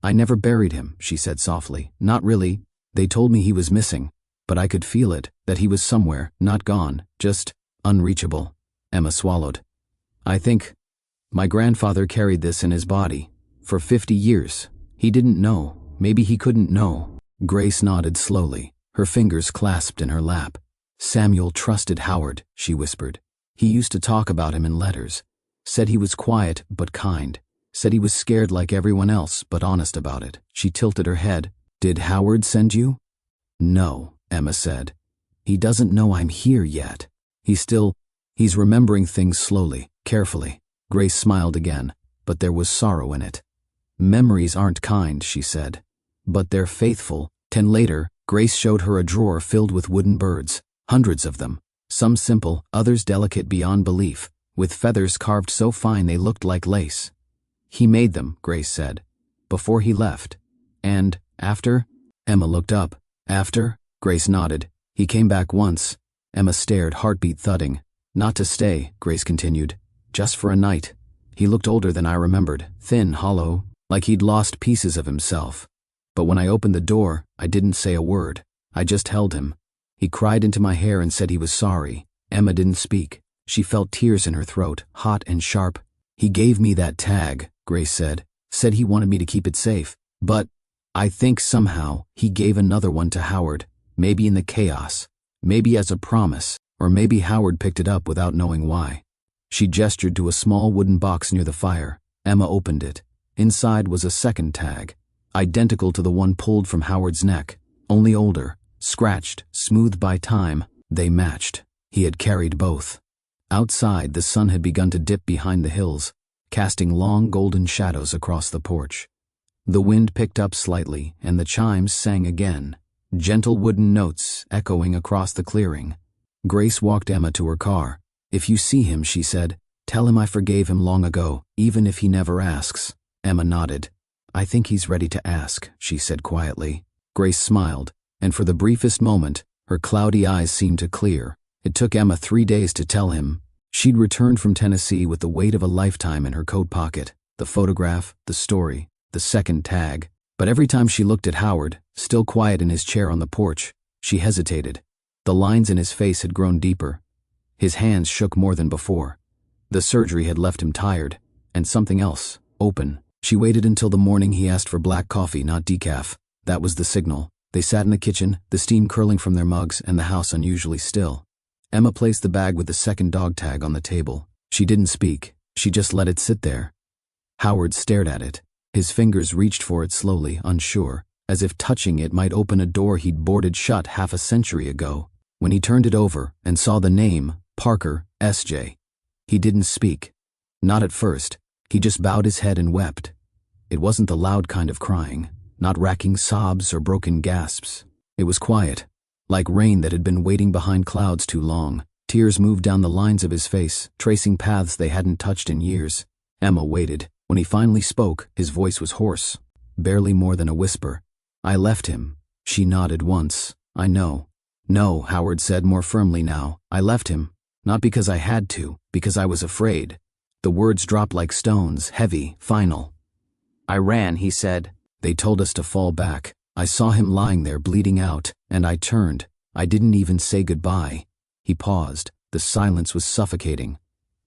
"I never buried him," she said softly. "Not really. They told me he was missing, but I could feel it, that he was somewhere, not gone, just unreachable." Emma swallowed. "I think my grandfather carried this in his body for 50 years. He didn't know. Maybe he couldn't know." Grace nodded slowly, her fingers clasped in her lap. "Samuel trusted Howard," she whispered. "He used to talk about him in letters. Said he was quiet but kind. Said he was scared like everyone else but honest about it." She tilted her head. "Did Howard send you?" "No," Emma said. "He doesn't know I'm here yet. He still..." He's remembering things slowly, carefully. Grace smiled again, but there was sorrow in it. Memories aren't kind, she said. But they're faithful. 10 later, Grace showed her a drawer filled with wooden birds, hundreds of them, some simple, others delicate beyond belief, with feathers carved so fine they looked like lace. He made them, Grace said, before he left. And, after? Emma looked up. After? Grace nodded. He came back once. Emma stared, heartbeat thudding. Not to stay, Grace continued. Just for a night. He looked older than I remembered, thin, hollow, like he'd lost pieces of himself. But when I opened the door, I didn't say a word. I just held him. He cried into my hair and said he was sorry. Emma didn't speak. She felt tears in her throat, hot and sharp. He gave me that tag, Grace said. Said he wanted me to keep it safe. But I think somehow he gave another one to Howard. Maybe in the chaos. Maybe as a promise. Or maybe Howard picked it up without knowing why. She gestured to a small wooden box near the fire. Emma opened it. Inside was a second tag, identical to the one pulled from Howard's neck, only older, scratched, smoothed by time. They matched. He had carried both. Outside, the sun had begun to dip behind the hills, casting long golden shadows across the porch. The wind picked up slightly, and the chimes sang again, gentle wooden notes echoing across the clearing. Grace walked Emma to her car. If you see him, she said, tell him I forgave him long ago, even if he never asks. Emma nodded. I think he's ready to ask, she said quietly. Grace smiled, and for the briefest moment, her cloudy eyes seemed to clear. It took Emma 3 days to tell him. She'd returned from Tennessee with the weight of a lifetime in her coat pocket, the photograph, the story, the second tag. But every time she looked at Howard, still quiet in his chair on the porch, she hesitated. The lines in his face had grown deeper. His hands shook more than before. The surgery had left him tired, and something else, open. She waited until the morning he asked for black coffee, not decaf. That was the signal. They sat in the kitchen, the steam curling from their mugs, and the house unusually still. Emma placed the bag with the second dog tag on the table. She didn't speak. She just let it sit there. Howard stared at it. His fingers reached for it slowly, unsure, as if touching it might open a door he'd boarded shut half a century ago. When he turned it over and saw the name, Parker, S.J., he didn't speak. Not at first. He just bowed his head and wept. It wasn't the loud kind of crying, not racking sobs or broken gasps. It was quiet, like rain that had been waiting behind clouds too long. Tears moved down the lines of his face, tracing paths they hadn't touched in years. Emma waited. When he finally spoke, his voice was hoarse, barely more than a whisper. I left him. She nodded once. I know. No, Howard said more firmly now. I left him. Not because I had to, because I was afraid. The words dropped like stones, heavy, final. I ran, he said. They told us to fall back. I saw him lying there bleeding out, and I turned. I didn't even say goodbye. He paused. The silence was suffocating.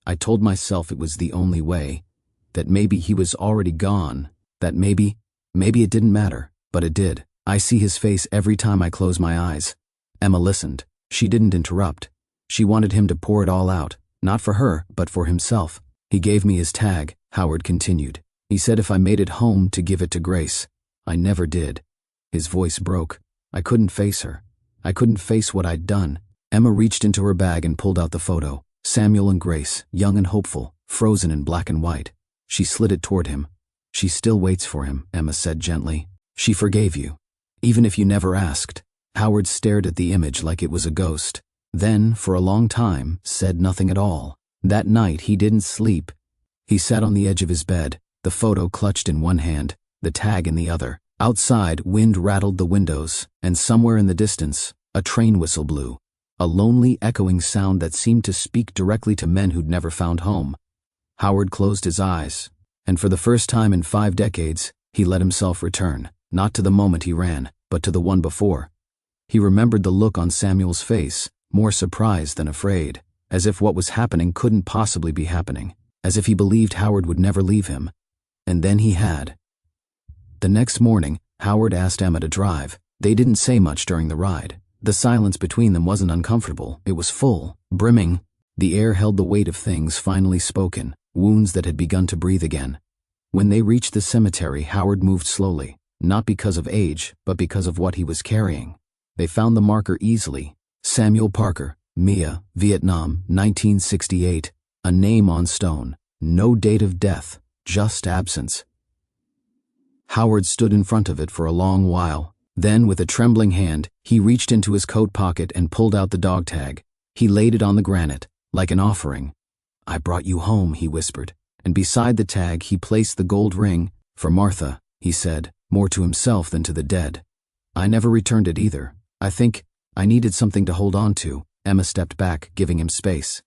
I told myself it was the only way. That maybe he was already gone. That maybe it didn't matter, but it did. I see his face every time I close my eyes. Emma listened. She didn't interrupt. She wanted him to pour it all out, not for her, but for himself. He gave me his tag, Howard continued. He said if I made it home to give it to Grace. I never did. His voice broke. I couldn't face her. I couldn't face what I'd done. Emma reached into her bag and pulled out the photo. Samuel and Grace, young and hopeful, frozen in black and white. She slid it toward him. She still waits for him, Emma said gently. She forgave you. Even if you never asked. Howard stared at the image like it was a ghost. Then, for a long time, said nothing at all. That night he didn't sleep. He sat on the edge of his bed, the photo clutched in one hand, the tag in the other. Outside, wind rattled the windows, and somewhere in the distance, a train whistle blew. A lonely, echoing sound that seemed to speak directly to men who'd never found home. Howard closed his eyes, and for the first time in 5 decades, he let himself return, not to the moment he ran, but to the one before. He remembered the look on Samuel's face, more surprised than afraid, as if what was happening couldn't possibly be happening, as if he believed Howard would never leave him. And then he had. The next morning, Howard asked Emma to drive. They didn't say much during the ride. The silence between them wasn't uncomfortable. It was full, brimming. The air held the weight of things finally spoken, wounds that had begun to breathe again. When they reached the cemetery, Howard moved slowly, not because of age, but because of what he was carrying. They found the marker easily. Samuel Parker, Mia, Vietnam, 1968. A name on stone. No date of death, just absence. Howard stood in front of it for a long while. Then, with a trembling hand, he reached into his coat pocket and pulled out the dog tag. He laid it on the granite, like an offering. "I brought you home," he whispered, and beside the tag he placed the gold ring. "For Martha," he said, more to himself than to the dead. "I never returned it either. I think I needed something to hold on to." Emma stepped back, giving him space.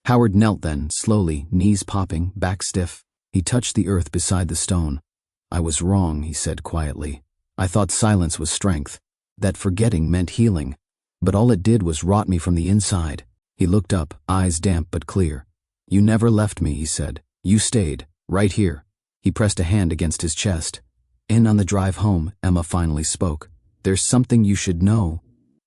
Howard knelt then, slowly, knees popping, back stiff. He touched the earth beside the stone. "I was wrong," he said quietly. "I thought silence was strength, that forgetting meant healing. But all it did was rot me from the inside." He looked up, eyes damp but clear. "You never left me," he said. "You stayed, right here." He pressed a hand against his chest. On the drive home, Emma finally spoke. "There's something you should know."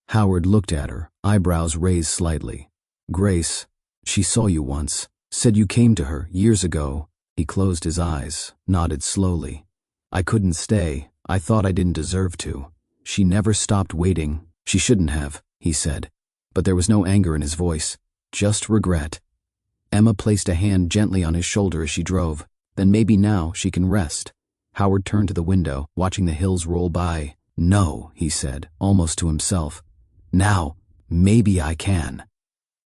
Howard looked at her, eyebrows raised slightly. "Grace, she saw you once, said you came to her years ago." He closed his eyes, nodded slowly. "I couldn't stay. I thought I didn't deserve to. She never stopped waiting." "She shouldn't have," he said. But there was no anger in his voice, just regret. Emma placed a hand gently on his shoulder as she drove. "Then maybe now she can rest." Howard turned to the window, watching the hills roll by. "No," he said, almost to himself. "Now, maybe I can."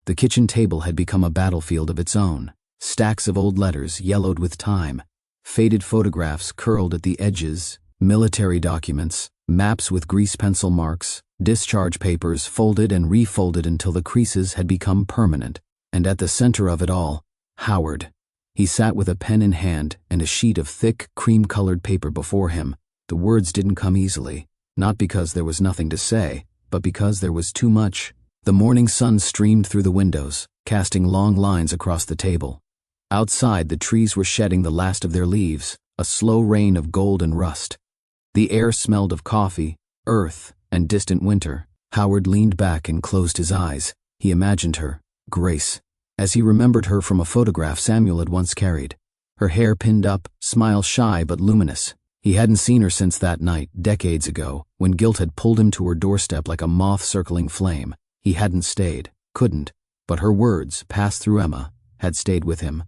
The kitchen table had become a battlefield of its own. Stacks of old letters yellowed with time, faded photographs curled at the edges, military documents, maps with grease pencil marks, discharge papers folded and refolded until the creases had become permanent. And at the center of it all, Howard. He sat with a pen in hand and a sheet of thick, cream-colored paper before him. The words didn't come easily, not because there was nothing to say, but because there was too much. The morning sun streamed through the windows, casting long lines across the table. Outside, the trees were shedding the last of their leaves, a slow rain of gold and rust. The air smelled of coffee, earth, and distant winter. Howard leaned back and closed his eyes. He imagined her, Grace, as he remembered her from a photograph Samuel had once carried. Her hair pinned up, smile shy but luminous. He hadn't seen her since that night, decades ago, when guilt had pulled him to her doorstep like a moth circling flame. He hadn't stayed, couldn't, but her words, passed through Emma, had stayed with him.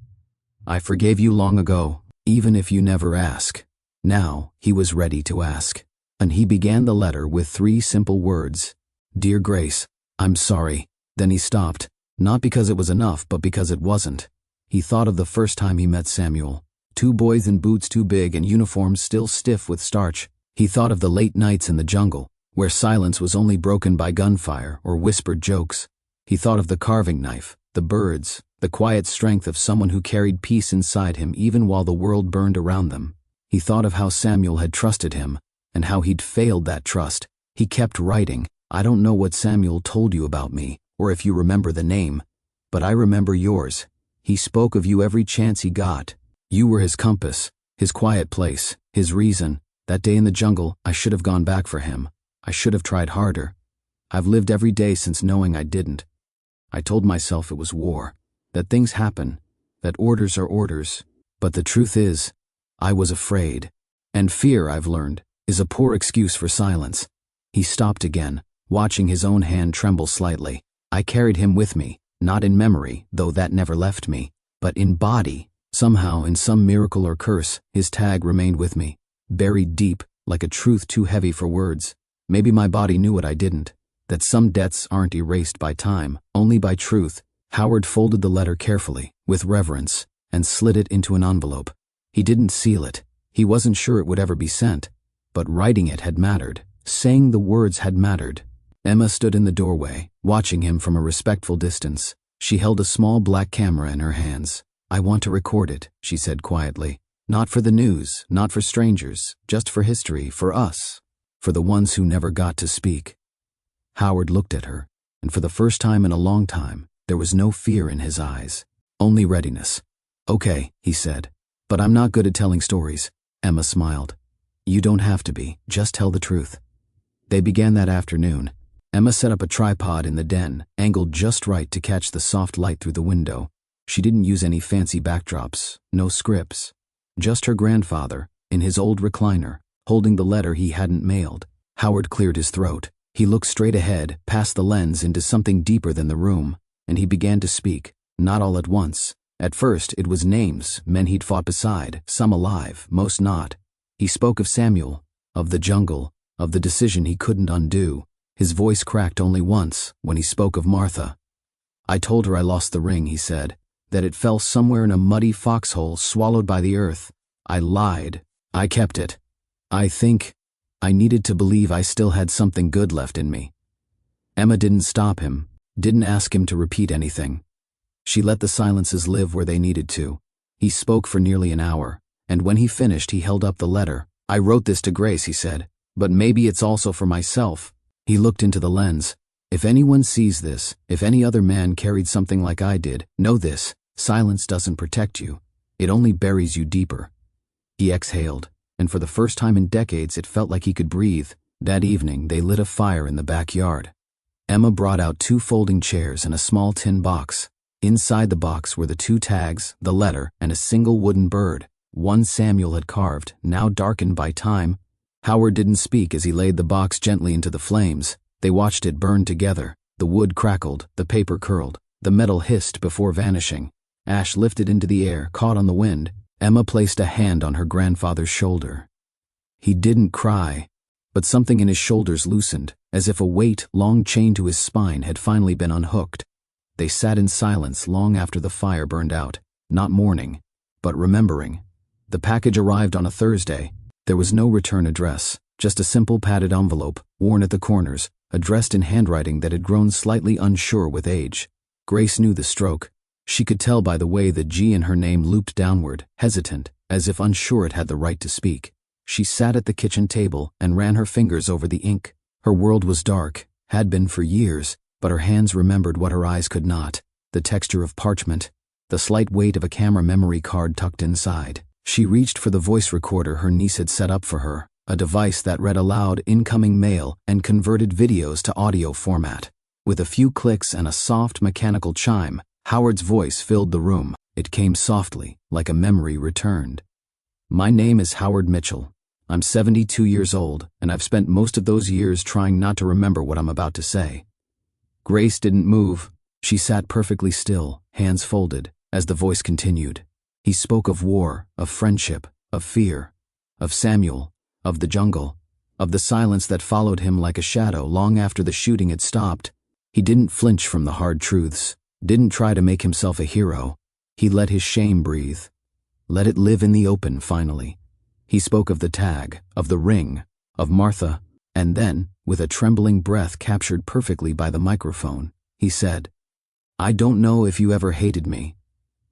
"I forgave you long ago, even if you never ask." Now, he was ready to ask. And he began the letter with 3 simple words. "Dear Grace, I'm sorry." Then he stopped, not because it was enough, but because it wasn't. He thought of the first time he met Samuel. 2 boys in boots too big and uniforms still stiff with starch. He thought of the late nights in the jungle, where silence was only broken by gunfire or whispered jokes. He thought of the carving knife, the birds, the quiet strength of someone who carried peace inside him even while the world burned around them. He thought of how Samuel had trusted him, and how he'd failed that trust. He kept writing. "I don't know what Samuel told you about me, or if you remember the name, but I remember yours. He spoke of you every chance he got. You were his compass, his quiet place, his reason. That day in the jungle, I should have gone back for him. I should have tried harder. I've lived every day since knowing I didn't. I told myself it was war, that things happen, that orders are orders. But the truth is, I was afraid. And fear, I've learned, is a poor excuse for silence." He stopped again, watching his own hand tremble slightly. "I carried him with me, not in memory, though that never left me, but in body. Somehow, in some miracle or curse, his tag remained with me, buried deep, like a truth too heavy for words. Maybe my body knew what I didn't, that some debts aren't erased by time, only by truth." Howard folded the letter carefully, with reverence, and slid it into an envelope. He didn't seal it. He wasn't sure it would ever be sent. But writing it had mattered. Saying the words had mattered. Emma stood in the doorway, watching him from a respectful distance. She held a small black camera in her hands. "I want to record it," she said quietly. "Not for the news, not for strangers, just for history, for us, for the ones who never got to speak." Howard looked at her, and for the first time in a long time, there was no fear in his eyes, only readiness. "Okay," he said, "but I'm not good at telling stories." Emma smiled. "You don't have to be, just tell the truth." They began that afternoon. Emma set up a tripod in the den, angled just right to catch the soft light through the window. She didn't use any fancy backdrops, no scripts. Just her grandfather, in his old recliner, holding the letter he hadn't mailed. Howard cleared his throat. He looked straight ahead, past the lens, into something deeper than the room, and he began to speak, not all at once. At first, it was names, men he'd fought beside, some alive, most not. He spoke of Samuel, of the jungle, of the decision he couldn't undo. His voice cracked only once, when he spoke of Martha. I told her I lost the ring, he said, that it fell somewhere in a muddy foxhole swallowed by the earth. I lied. I kept it. I think I needed to believe I still had something good left in me. Emma didn't stop him, didn't ask him to repeat anything. She let the silences live where they needed to. He spoke for nearly an hour, and when he finished he held up the letter. I wrote this to Grace, he said, but maybe it's also for myself. He looked into the lens. If anyone sees this, if any other man carried something like I did, know this: silence doesn't protect you. It only buries you deeper. He exhaled, and for the first time in decades it felt like he could breathe. That evening they lit a fire in the backyard. Emma brought out 2 folding chairs and a small tin box. Inside the box were the 2 tags, the letter, and a single wooden bird, one Samuel had carved, now darkened by time. Howard didn't speak as he laid the box gently into the flames. They watched it burn together. The wood crackled, the paper curled, the metal hissed before vanishing. Ash lifted into the air, caught on the wind. Emma placed a hand on her grandfather's shoulder. He didn't cry, but something in his shoulders loosened, as if a weight long chained to his spine had finally been unhooked. They sat in silence long after the fire burned out, not mourning, but remembering. The package arrived on a Thursday. There was no return address, just a simple padded envelope, worn at the corners, addressed in handwriting that had grown slightly unsure with age. Grace knew the stroke. She could tell by the way the G in her name looped downward, hesitant, as if unsure it had the right to speak. She sat at the kitchen table and ran her fingers over the ink. Her world was dark, had been for years, but her hands remembered what her eyes could not: the texture of parchment, the slight weight of a camera memory card tucked inside. She reached for the voice recorder her niece had set up for her, a device that read aloud incoming mail and converted videos to audio format. With a few clicks and a soft mechanical chime, Howard's voice filled the room. It came softly, like a memory returned. My name is Howard Mitchell. I'm 72 years old, and I've spent most of those years trying not to remember what I'm about to say. Grace didn't move. She sat perfectly still, hands folded, as the voice continued. He spoke of war, of friendship, of fear, of Samuel, of the jungle, of the silence that followed him like a shadow long after the shooting had stopped. He didn't flinch from the hard truths, didn't try to make himself a hero. He let his shame breathe. Let it live in the open, finally. He spoke of the tag, of the ring, of Martha, and then, with a trembling breath captured perfectly by the microphone, he said, I don't know if you ever hated me,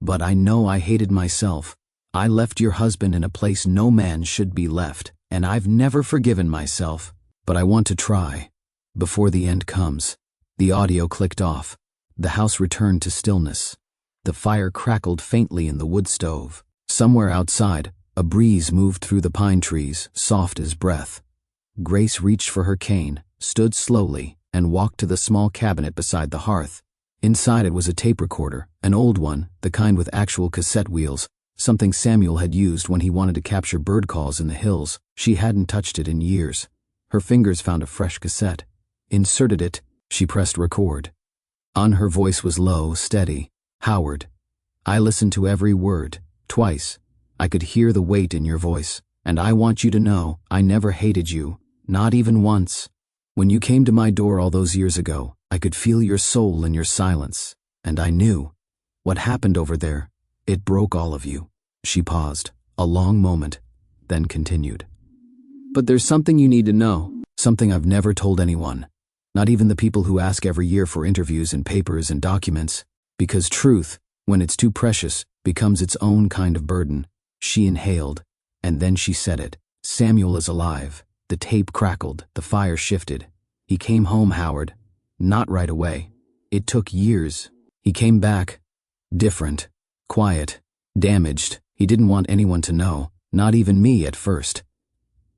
but I know I hated myself. I left your husband in a place no man should be left, and I've never forgiven myself, but I want to try. Before the end comes. The audio clicked off. The house returned to stillness. The fire crackled faintly in the wood stove. Somewhere outside, a breeze moved through the pine trees, soft as breath. Grace reached for her cane, stood slowly, and walked to the small cabinet beside the hearth. Inside it was a tape recorder, an old one, the kind with actual cassette wheels, something Samuel had used when he wanted to capture bird calls in the hills. She hadn't touched it in years. Her fingers found a fresh cassette. Inserted it. She pressed record. On her voice was low, steady. Howard, I listened to every word, twice. I could hear the weight in your voice, and I want you to know I never hated you, not even once. When you came to my door all those years ago, I could feel your soul in your silence, and I knew. What happened over there, it broke all of you. She paused, a long moment, then continued. But there's something you need to know, something I've never told anyone, not even the people who ask every year for interviews and papers and documents, because truth, when it's too precious, becomes its own kind of burden. She inhaled, and then she said it. Samuel is alive. The tape crackled, the fire shifted. He came home, Howard. Not right away. It took years. He came back. Different. Quiet. Damaged. He didn't want anyone to know, not even me at first.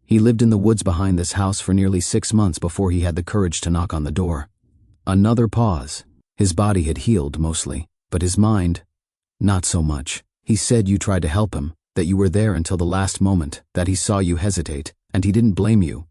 He lived in the woods behind this house for nearly 6 months before he had the courage to knock on the door. Another pause. His body had healed mostly, but his mind, not so much. He said you tried to help him, that you were there until the last moment, that he saw you hesitate, and he didn't blame you.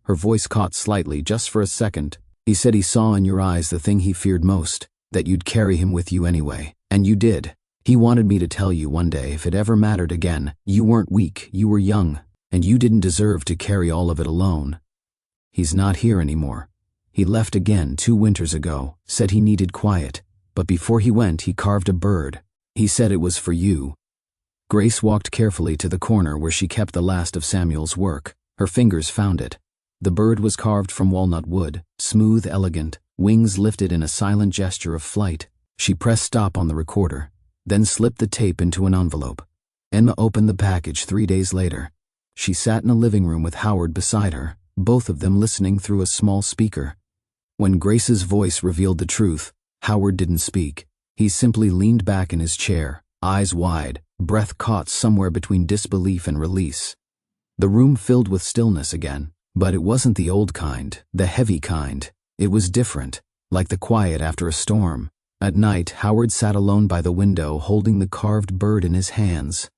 Her voice caught slightly, just for a second. "He said he saw in your eyes the thing he feared most, that you'd carry him with you anyway. And you did. He wanted me to tell you one day, if it ever mattered again, you weren't weak, you were young, and you didn't deserve to carry all of it alone. He's not here anymore. He left again 2 winters ago, said he needed quiet, but before he went he carved a bird. He said it was for you." Grace walked carefully to the corner where she kept the last of Samuel's work. Her fingers found it. The bird was carved from walnut wood, smooth, elegant, wings lifted in a silent gesture of flight. She pressed stop on the recorder, then slipped the tape into an envelope. Emma opened the package 3 days later. She sat in a living room with Howard beside her, both of them listening through a small speaker. When Grace's voice revealed the truth, Howard didn't speak. He simply leaned back in his chair, eyes wide, breath caught somewhere between disbelief and release. The room filled with stillness again, but it wasn't the old kind, the heavy kind. It was different, like the quiet after a storm. At night, Howard sat alone by the window, holding the carved bird in his hands.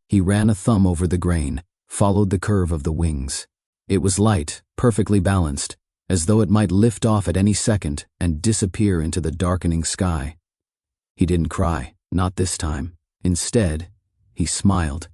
He ran a thumb over the grain, followed the curve of the wings. It was light, perfectly balanced, as though it might lift off at any second and disappear into the darkening sky. He didn't cry, not this time. Instead, he smiled,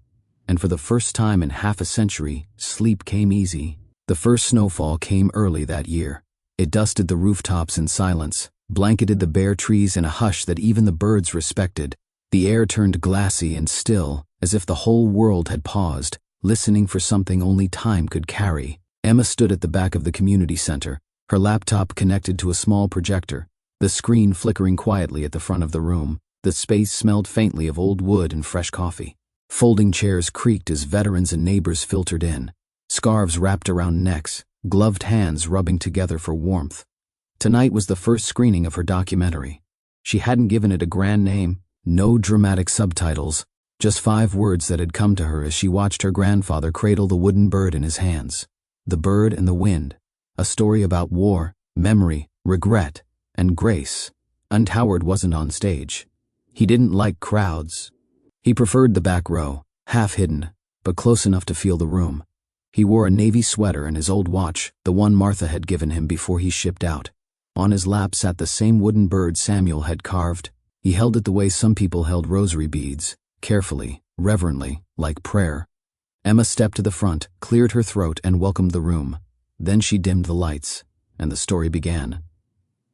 and for the first time in half a century, sleep came easy. The first snowfall came early that year. It dusted the rooftops in silence, blanketed the bare trees in a hush that even the birds respected. The air turned glassy and still, as if the whole world had paused, listening for something only time could carry. Emma stood at the back of the community center, her laptop connected to a small projector, the screen flickering quietly at the front of the room. The space smelled faintly of old wood and fresh coffee. Folding chairs creaked as veterans and neighbors filtered in, scarves wrapped around necks, gloved hands rubbing together for warmth. Tonight was the first screening of her documentary. She hadn't given it a grand name, no dramatic subtitles, just 5 words that had come to her as she watched her grandfather cradle the wooden bird in his hands. The Bird and the Wind, a story about war, memory, regret, and grace. And Howard wasn't on stage. He didn't like crowds. He preferred the back row, half hidden, but close enough to feel the room. He wore a navy sweater and his old watch, the one Martha had given him before he shipped out. On his lap sat the same wooden bird Samuel had carved. He held it the way some people held rosary beads, carefully, reverently, like prayer. Emma stepped to the front, cleared her throat, and welcomed the room. Then she dimmed the lights, and the story began.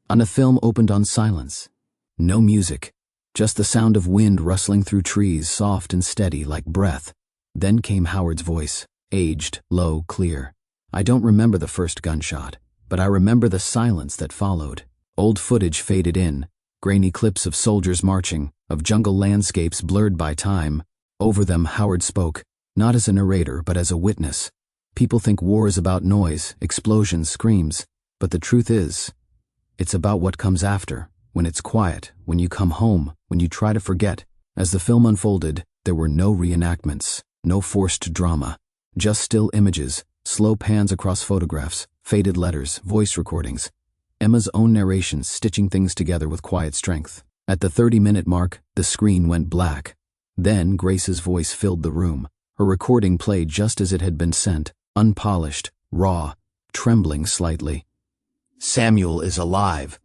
And the film opened on silence. No music, just the sound of wind rustling through trees, soft and steady like breath. Then came Howard's voice, aged, low, clear. "I don't remember the first gunshot, but I remember the silence that followed." Old footage faded in, grainy clips of soldiers marching, of jungle landscapes blurred by time. Over them Howard spoke, not as a narrator but as a witness. People think war is about noise, explosions, screams, but the truth is, it's about what comes after, when it's quiet, when you come home, when you try to forget. As the film unfolded, there were no reenactments, no forced drama, just still images, slow pans across photographs, faded letters, voice recordings. Emma's own narration stitching things together with quiet strength. At the 30-minute mark, the screen went black. Then Grace's voice filled the room. Her recording played just as it had been sent, unpolished, raw, trembling slightly. "Samuel is alive."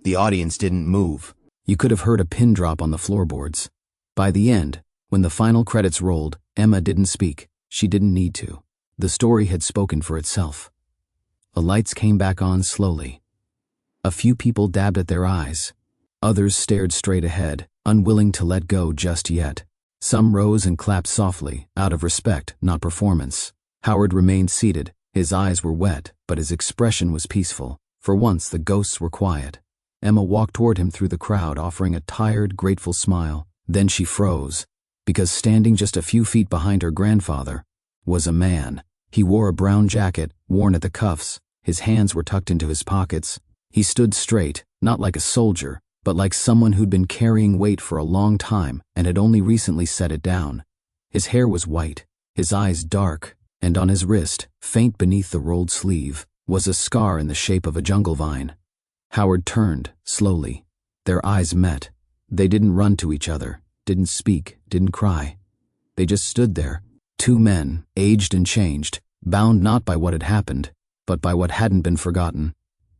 The audience didn't move. You could have heard a pin drop on the floorboards. By the end, when the final credits rolled, Emma didn't speak. She didn't need to. The story had spoken for itself. The lights came back on slowly. A few people dabbed at their eyes. Others stared straight ahead, unwilling to let go just yet. Some rose and clapped softly, out of respect, not performance. Howard remained seated. His eyes were wet, but his expression was peaceful. For once, the ghosts were quiet. Emma walked toward him through the crowd, offering a tired, grateful smile. Then she froze, because standing just a few feet behind her grandfather was a man. He wore a brown jacket, worn at the cuffs. His hands were tucked into his pockets. He stood straight, not like a soldier, but like someone who'd been carrying weight for a long time and had only recently set it down. His hair was white, his eyes dark, and on his wrist, faint beneath the rolled sleeve, was a scar in the shape of a jungle vine. Howard turned, slowly. Their eyes met. They didn't run to each other, didn't speak, didn't cry. They just stood there, 2 men, aged and changed, bound not by what had happened, but by what hadn't been forgotten.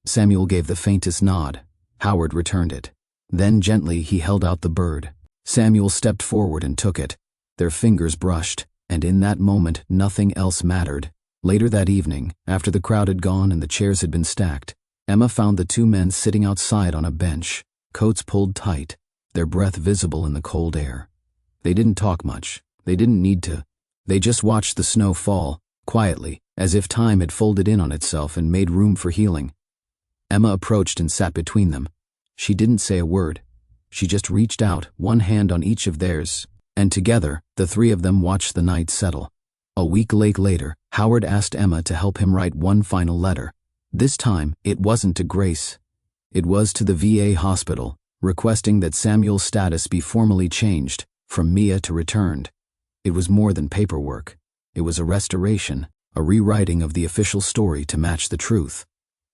Samuel gave the faintest nod. Howard returned it. Then gently he held out the bird. Samuel stepped forward and took it. Their fingers brushed, and in that moment nothing else mattered. Later that evening, after the crowd had gone and the chairs had been stacked, Emma found the two men sitting outside on a bench, coats pulled tight, their breath visible in the cold air. They didn't talk much. They didn't need to. They just watched the snow fall, quietly, as if time had folded in on itself and made room for healing. Emma approached and sat between them. She didn't say a word. She just reached out, one hand on each of theirs, and together, the three of them watched the night settle. A week later, Howard asked Emma to help him write one final letter. This time, it wasn't to Grace. It was to the VA hospital, requesting that Samuel's status be formally changed, from Mia to returned. It was more than paperwork. It was a restoration, a rewriting of the official story to match the truth.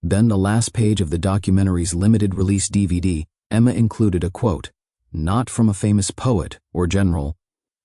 Then the last page of the documentary's limited-release DVD, Emma included a quote, not from a famous poet or general,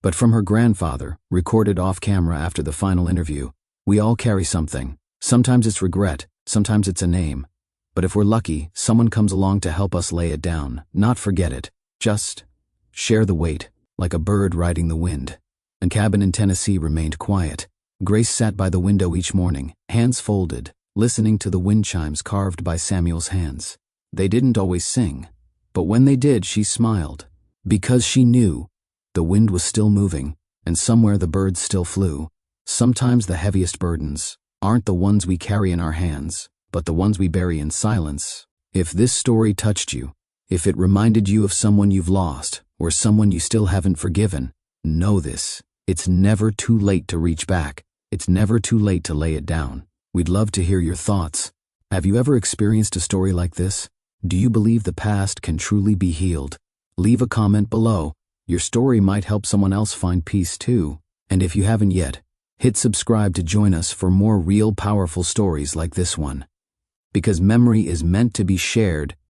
but from her grandfather, recorded off-camera after the final interview. We all carry something. Sometimes it's regret, sometimes it's a name. But if we're lucky, someone comes along to help us lay it down, not forget it. Just share the weight, like a bird riding the wind. The cabin in Tennessee remained quiet. Grace sat by the window each morning, hands folded, listening to the wind chimes carved by Samuel's hands. They didn't always sing, but when they did, she smiled, because she knew the wind was still moving, and somewhere the birds still flew. Sometimes the heaviest burdens aren't the ones we carry in our hands, but the ones we bury in silence. If this story touched you, if it reminded you of someone you've lost, or someone you still haven't forgiven, know this. It's never too late to reach back. It's never too late to lay it down. We'd love to hear your thoughts. Have you ever experienced a story like this? Do you believe the past can truly be healed? Leave a comment below. Your story might help someone else find peace too. And if you haven't yet, hit subscribe to join us for more real powerful stories like this one. Because memory is meant to be shared,